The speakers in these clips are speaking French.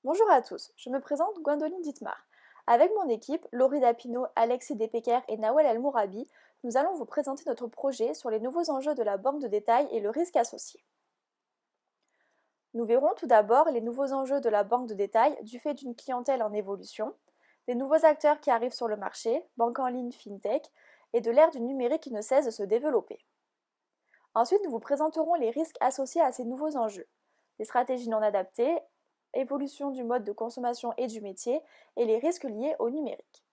Bonjour à tous, je me présente Gwendoline Dittmar. Avec mon équipe, Laurie Dapino, Alexis Despecker et Nawel El Mourabi, nous allons vous présenter notre projet sur les nouveaux enjeux de la banque de détail et le risque associé. Nous verrons tout d'abord les nouveaux enjeux de la banque de détail du fait d'une clientèle en évolution, des nouveaux acteurs qui arrivent sur le marché, banque en ligne, fintech, et de l'ère du numérique qui ne cesse de se développer. Ensuite, nous vous présenterons les risques associés à ces nouveaux enjeux, les stratégies non adaptées, évolution du mode de consommation et du métier, et les risques liés au numérique.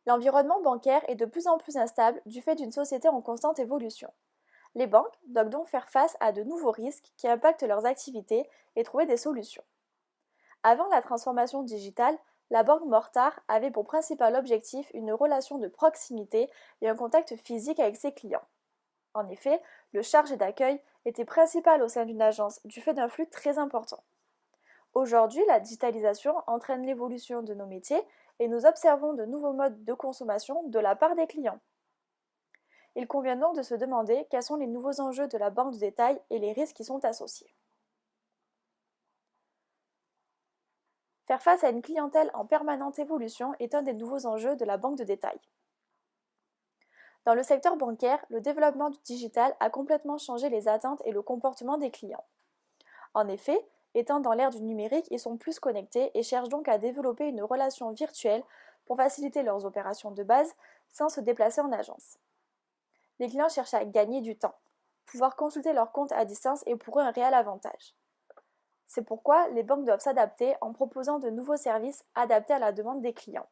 L'environnement bancaire est de plus en plus instable du fait d'une société en constante évolution. Les banques doivent donc faire face à de nouveaux risques qui impactent leurs activités et trouver des solutions. Avant la transformation digitale, la banque Mortar avait pour principal objectif une relation de proximité et un contact physique avec ses clients. En effet, le chargé d'accueil était principal au sein d'une agence du fait d'un flux très important. Aujourd'hui, la digitalisation entraîne l'évolution de nos métiers et nous observons de nouveaux modes de consommation de la part des clients. Il convient donc de se demander quels sont les nouveaux enjeux de la banque de détail et les risques qui sont associés. Faire face à une clientèle en permanente évolution est un des nouveaux enjeux de la banque de détail. Dans le secteur bancaire, le développement du digital a complètement changé les attentes et le comportement des clients. En effet, étant dans l'ère du numérique, ils sont plus connectés et cherchent donc à développer une relation virtuelle pour faciliter leurs opérations de base sans se déplacer en agence. Les clients cherchent à gagner du temps. Pouvoir consulter leur compte à distance est pour eux un réel avantage. C'est pourquoi les banques doivent s'adapter en proposant de nouveaux services adaptés à la demande des clients.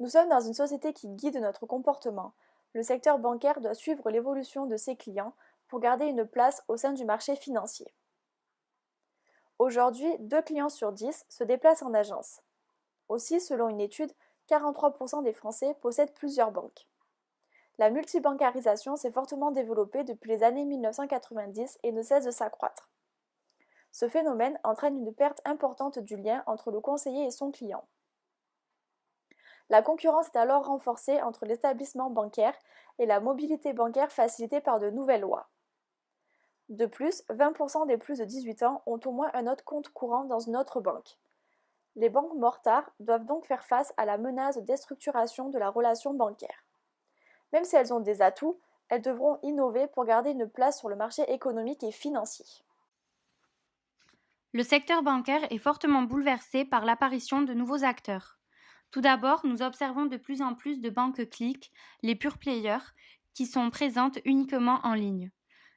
Nous sommes dans une société qui guide notre comportement. Le secteur bancaire doit suivre l'évolution de ses clients pour garder une place au sein du marché financier. Aujourd'hui, 2 clients sur 10 se déplacent en agence. Aussi, selon une étude, 43% des Français possèdent plusieurs banques. La multibancarisation s'est fortement développée depuis les années 1990 et ne cesse de s'accroître. Ce phénomène entraîne une perte importante du lien entre le conseiller et son client. La concurrence est alors renforcée entre l'établissement bancaire et la mobilité bancaire facilitée par de nouvelles lois. De plus, 20% des plus de 18 ans ont au moins un autre compte courant dans une autre banque. Les banques mortares doivent donc faire face à la menace de déstructuration de la relation bancaire. Même si elles ont des atouts, elles devront innover pour garder une place sur le marché économique et financier. Le secteur bancaire est fortement bouleversé par l'apparition de nouveaux acteurs. Tout d'abord, nous observons de plus en plus de banques cliques, les pure players, qui sont présentes uniquement en ligne.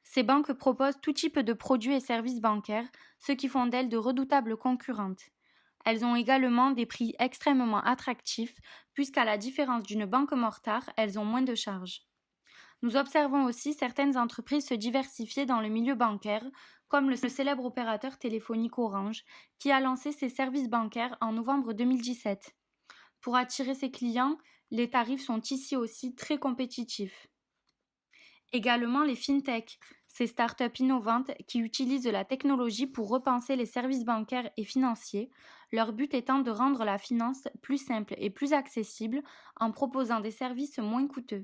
Ces banques proposent tout type de produits et services bancaires, ce qui font d'elles de redoutables concurrentes. Elles ont également des prix extrêmement attractifs, puisqu'à la différence d'une banque mortare, elles ont moins de charges. Nous observons aussi certaines entreprises se diversifier dans le milieu bancaire, comme le célèbre opérateur téléphonique Orange, qui a lancé ses services bancaires en novembre 2017. Pour attirer ses clients, les tarifs sont ici aussi très compétitifs. Également les fintech, ces startups innovantes qui utilisent la technologie pour repenser les services bancaires et financiers, leur but étant de rendre la finance plus simple et plus accessible en proposant des services moins coûteux.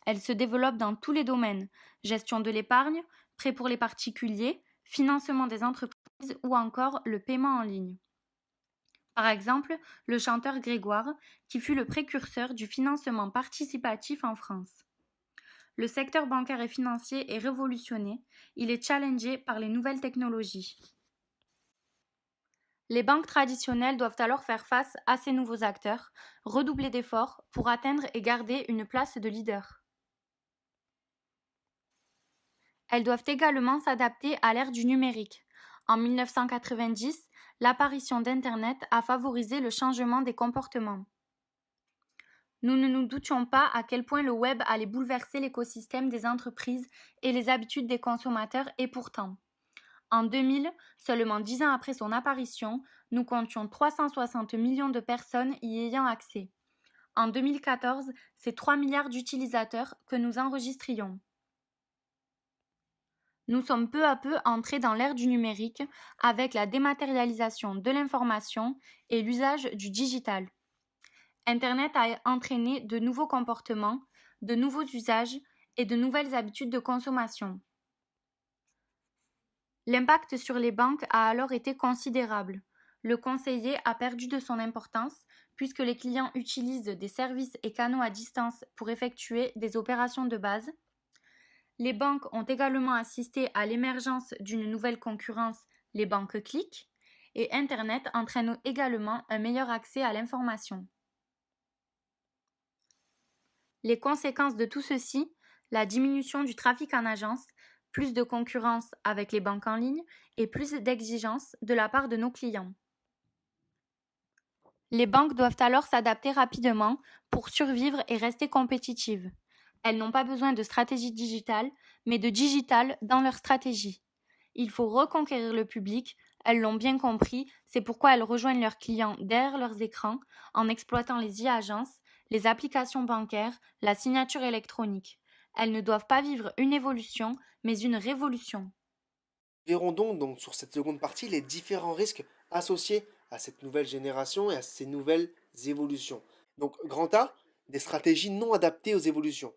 Elles se développent dans tous les domaines, gestion de l'épargne, prêt pour les particuliers, financement des entreprises ou encore le paiement en ligne. Par exemple, le chanteur Grégoire, qui fut le précurseur du financement participatif en France. Le secteur bancaire et financier est révolutionné, il est challengé par les nouvelles technologies. Les banques traditionnelles doivent alors faire face à ces nouveaux acteurs, redoubler d'efforts pour atteindre et garder une place de leader. Elles doivent également s'adapter à l'ère du numérique. En 1990, l'apparition d'Internet a favorisé le changement des comportements. Nous ne nous doutions pas à quel point le web allait bouleverser l'écosystème des entreprises et les habitudes des consommateurs et pourtant. En 2000, seulement 10 ans après son apparition, nous comptions 360 millions de personnes y ayant accès. En 2014, c'est 3 milliards d'utilisateurs que nous enregistrions. Nous sommes peu à peu entrés dans l'ère du numérique avec la dématérialisation de l'information et l'usage du digital. Internet a entraîné de nouveaux comportements, de nouveaux usages et de nouvelles habitudes de consommation. L'impact sur les banques a alors été considérable. Le conseiller a perdu de son importance puisque les clients utilisent des services et canaux à distance pour effectuer des opérations de base. Les banques ont également assisté à l'émergence d'une nouvelle concurrence, les banques cliques, et Internet entraîne également un meilleur accès à l'information. Les conséquences de tout ceci, la diminution du trafic en agence, plus de concurrence avec les banques en ligne et plus d'exigences de la part de nos clients. Les banques doivent alors s'adapter rapidement pour survivre et rester compétitives. Elles n'ont pas besoin de stratégie digitale, mais de digital dans leur stratégie. Il faut reconquérir le public, elles l'ont bien compris, c'est pourquoi elles rejoignent leurs clients derrière leurs écrans en exploitant les e-agences, les applications bancaires, la signature électronique. Elles ne doivent pas vivre une évolution, mais une révolution. Verrons donc sur cette seconde partie les différents risques associés à cette nouvelle génération et à ces nouvelles évolutions. Donc, grand A, des stratégies non adaptées aux évolutions.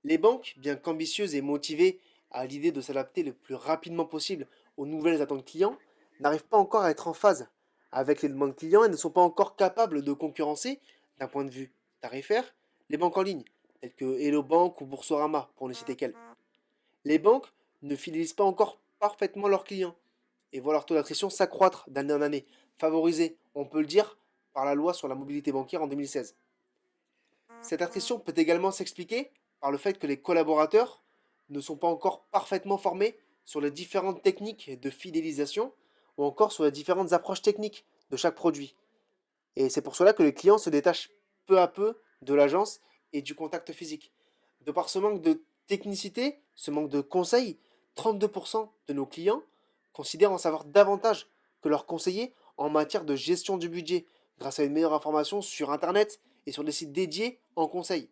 Les banques, bien qu'ambitieuses et motivées à l'idée de s'adapter le plus rapidement possible aux nouvelles attentes clients, n'arrivent pas encore à être en phase avec les demandes clients et ne sont pas encore capables de concurrencer, d'un point de vue tarifaire, les banques en ligne, telles que Hello Bank ou Boursorama, pour ne citer qu'elles. Les banques ne fidélisent pas encore parfaitement leurs clients et voient leur taux d'attrition s'accroître d'année en année, favorisé, on peut le dire, par la loi sur la mobilité bancaire en 2016. Cette attrition peut également s'expliquer par le fait que les collaborateurs ne sont pas encore parfaitement formés sur les différentes techniques de fidélisation ou encore sur les différentes approches techniques de chaque produit. Et c'est pour cela que les clients se détachent peu à peu de l'agence et du contact physique. De par ce manque de technicité, ce manque de conseils, 32% de nos clients considèrent en savoir davantage que leurs conseillers en matière de gestion du budget, grâce à une meilleure information sur Internet et sur des sites dédiés en conseil.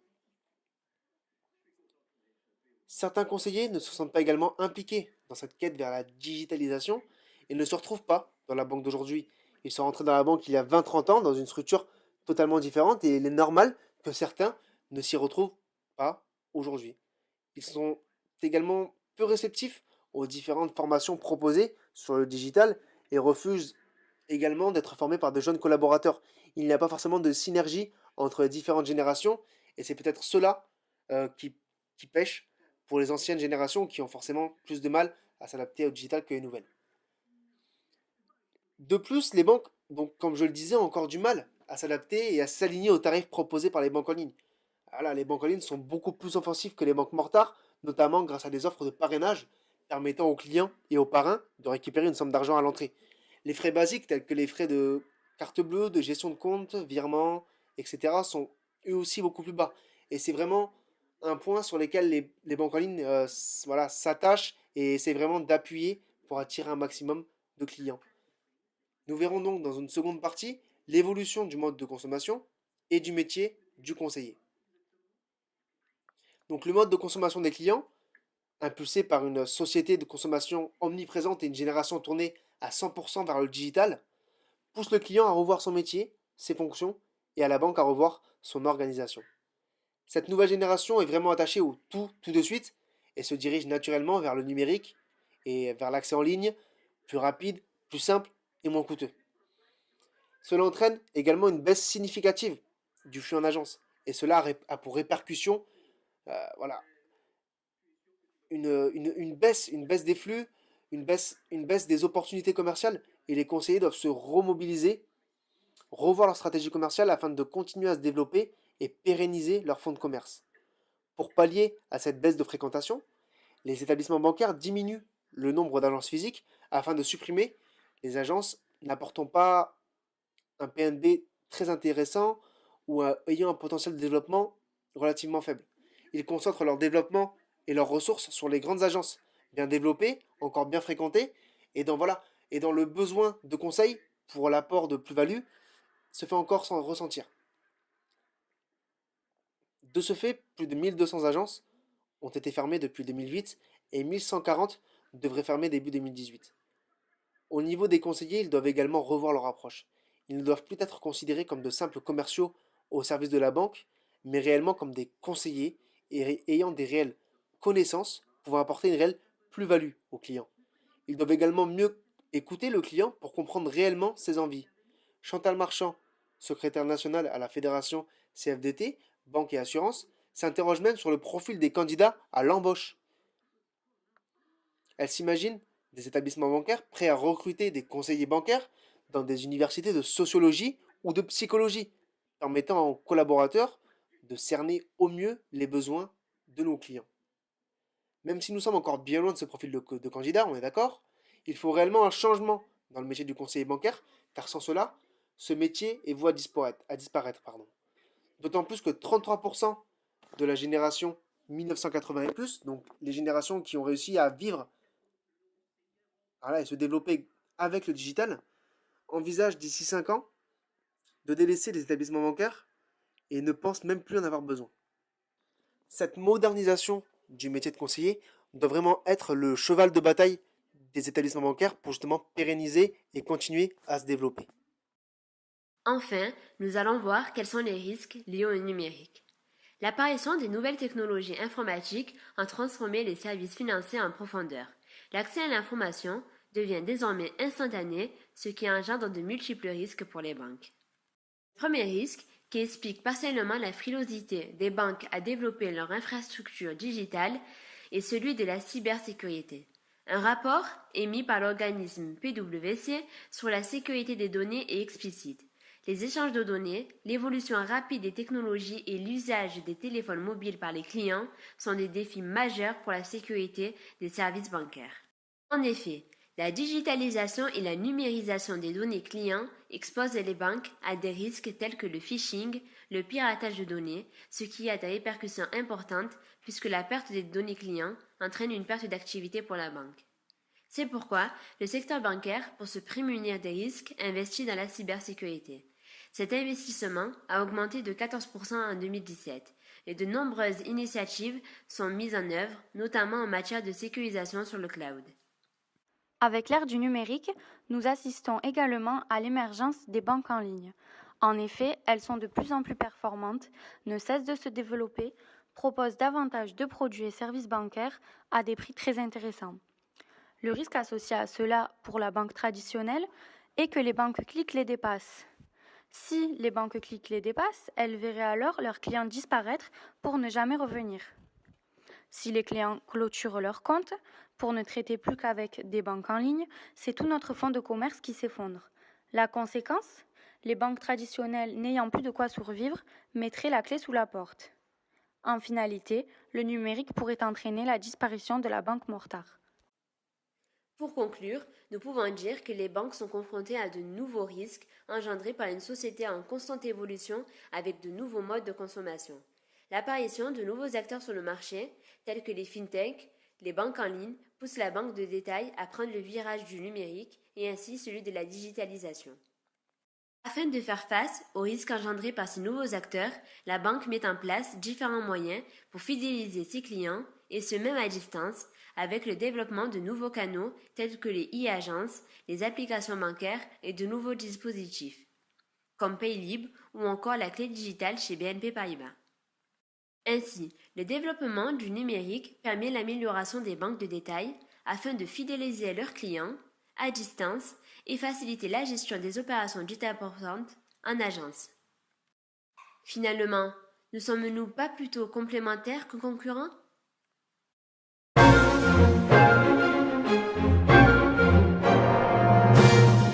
Certains conseillers ne se sentent pas également impliqués dans cette quête vers la digitalisation et ne se retrouvent pas dans la banque d'aujourd'hui. Ils sont rentrés dans la banque il y a 20-30 ans, dans une structure totalement différente, et il est normal que certains ne s'y retrouvent pas aujourd'hui. Ils sont également peu réceptifs aux différentes formations proposées sur le digital et refusent également d'être formés par de jeunes collaborateurs. Il n'y a pas forcément de synergie entre les différentes générations et c'est peut-être cela qui pêche pour les anciennes générations qui ont forcément plus de mal à s'adapter au digital que les nouvelles. De plus, les banques, donc, comme je le disais, ont encore du mal à s'adapter et à s'aligner aux tarifs proposés par les banques en ligne. Voilà, les banques en ligne sont beaucoup plus offensives que les banques mortares, notamment grâce à des offres de parrainage permettant aux clients et aux parrains de récupérer une somme d'argent à l'entrée. Les frais basiques tels que les frais de carte bleue, de gestion de compte, virement, etc. sont eux aussi beaucoup plus bas. Et c'est vraiment un point sur lequel les banques en ligne voilà, s'attachent et essaient vraiment d'appuyer pour attirer un maximum de clients. Nous verrons donc dans une seconde partie l'évolution du mode de consommation et du métier du conseiller. Donc le mode de consommation des clients, impulsé par une société de consommation omniprésente et une génération tournée à 100% vers le digital, pousse le client à revoir son métier, ses fonctions, et à la banque à revoir son organisation. Cette nouvelle génération est vraiment attachée au tout de suite, et se dirige naturellement vers le numérique et vers l'accès en ligne, plus rapide, plus simple et moins coûteux. Cela entraîne également une baisse significative du flux en agence, et cela a pour répercussion voilà, une baisse des flux, une baisse des opportunités commerciales, et les conseillers doivent se remobiliser, revoir leur stratégie commerciale afin de continuer à se développer et pérenniser leur fonds de commerce. Pour pallier à cette baisse de fréquentation, les établissements bancaires diminuent le nombre d'agences physiques afin de supprimer les agences n'apportant pas un PNB très intéressant ou ayant un potentiel de développement relativement faible. Ils concentrent leur développement et leurs ressources sur les grandes agences bien développées, encore bien fréquentées, et dans le besoin de conseils pour l'apport de plus-value se fait encore sans ressentir. De ce fait, plus de 1200 agences ont été fermées depuis 2008 et 1140 devraient fermer début 2018. Au niveau des conseillers, ils doivent également revoir leur approche. Ils ne doivent plus être considérés comme de simples commerciaux au service de la banque, mais réellement comme des conseillers et ayant des réelles connaissances pouvant apporter une réelle plus-value aux clients. Ils doivent également mieux écouter le client pour comprendre réellement ses envies. Chantal Marchand, secrétaire nationale à la Fédération CFDT, Banque et Assurance, s'interroge même sur le profil des candidats à l'embauche. Elle s'imagine des établissements bancaires prêts à recruter des conseillers bancaires dans des universités de sociologie ou de psychologie, permettant aux collaborateurs de cerner au mieux les besoins de nos clients. Même si nous sommes encore bien loin de ce profil de candidat, on est d'accord, il faut réellement un changement dans le métier du conseiller bancaire, car sans cela, ce métier est voué à disparaître. D'autant plus que 33% de la génération 1980 et plus, donc les générations qui ont réussi à vivre et se développer avec le digital, envisagent d'ici 5 ans de délaisser les établissements bancaires et ne pensent même plus en avoir besoin. Cette modernisation du métier de conseiller doit vraiment être le cheval de bataille des établissements bancaires pour justement pérenniser et continuer à se développer. Enfin, nous allons voir quels sont les risques liés au numérique. L'apparition des nouvelles technologies informatiques a transformé les services financiers en profondeur. L'accès à l'information devient désormais instantané, ce qui engendre de multiples risques pour les banques. Le premier risque, qui explique partiellement la frilosité des banques à développer leur infrastructure digitale, est celui de la cybersécurité. Un rapport émis par l'organisme PwC sur la sécurité des données est explicite. Les échanges de données, l'évolution rapide des technologies et l'usage des téléphones mobiles par les clients sont des défis majeurs pour la sécurité des services bancaires. En effet, la digitalisation et la numérisation des données clients exposent les banques à des risques tels que le phishing, le piratage de données, ce qui a des répercussions importantes puisque la perte des données clients entraîne une perte d'activité pour la banque. C'est pourquoi le secteur bancaire, pour se prémunir des risques, investit dans la cybersécurité. Cet investissement a augmenté de 14% en 2017 et de nombreuses initiatives sont mises en œuvre, notamment en matière de sécurisation sur le cloud. Avec l'ère du numérique, nous assistons également à l'émergence des banques en ligne. En effet, elles sont de plus en plus performantes, ne cessent de se développer, proposent davantage de produits et services bancaires à des prix très intéressants. Le risque associé à cela pour la banque traditionnelle est que les banques cliques les dépassent. Si les banques cliques les dépassent, elles verraient alors leurs clients disparaître pour ne jamais revenir. Si les clients clôturent leur compte pour ne traiter plus qu'avec des banques en ligne, c'est tout notre fonds de commerce qui s'effondre. La conséquence, les banques traditionnelles n'ayant plus de quoi survivre mettraient la clé sous la porte. En finalité, le numérique pourrait entraîner la disparition de la banque mortard. Pour conclure, nous pouvons dire que les banques sont confrontées à de nouveaux risques engendrés par une société en constante évolution avec de nouveaux modes de consommation. L'apparition de nouveaux acteurs sur le marché, tels que les fintechs, les banques en ligne, pousse la banque de détail à prendre le virage du numérique et ainsi celui de la digitalisation. Afin de faire face aux risques engendrés par ces nouveaux acteurs, la banque met en place différents moyens pour fidéliser ses clients, et ce même à distance, avec le développement de nouveaux canaux tels que les e-agences, les applications bancaires et de nouveaux dispositifs, comme Paylib ou encore la clé digitale chez BNP Paribas. Ainsi, le développement du numérique permet l'amélioration des banques de détail afin de fidéliser leurs clients à distance et faciliter la gestion des opérations dites importantes en agence. Finalement, ne sommes-nous pas plutôt complémentaires que concurrents ?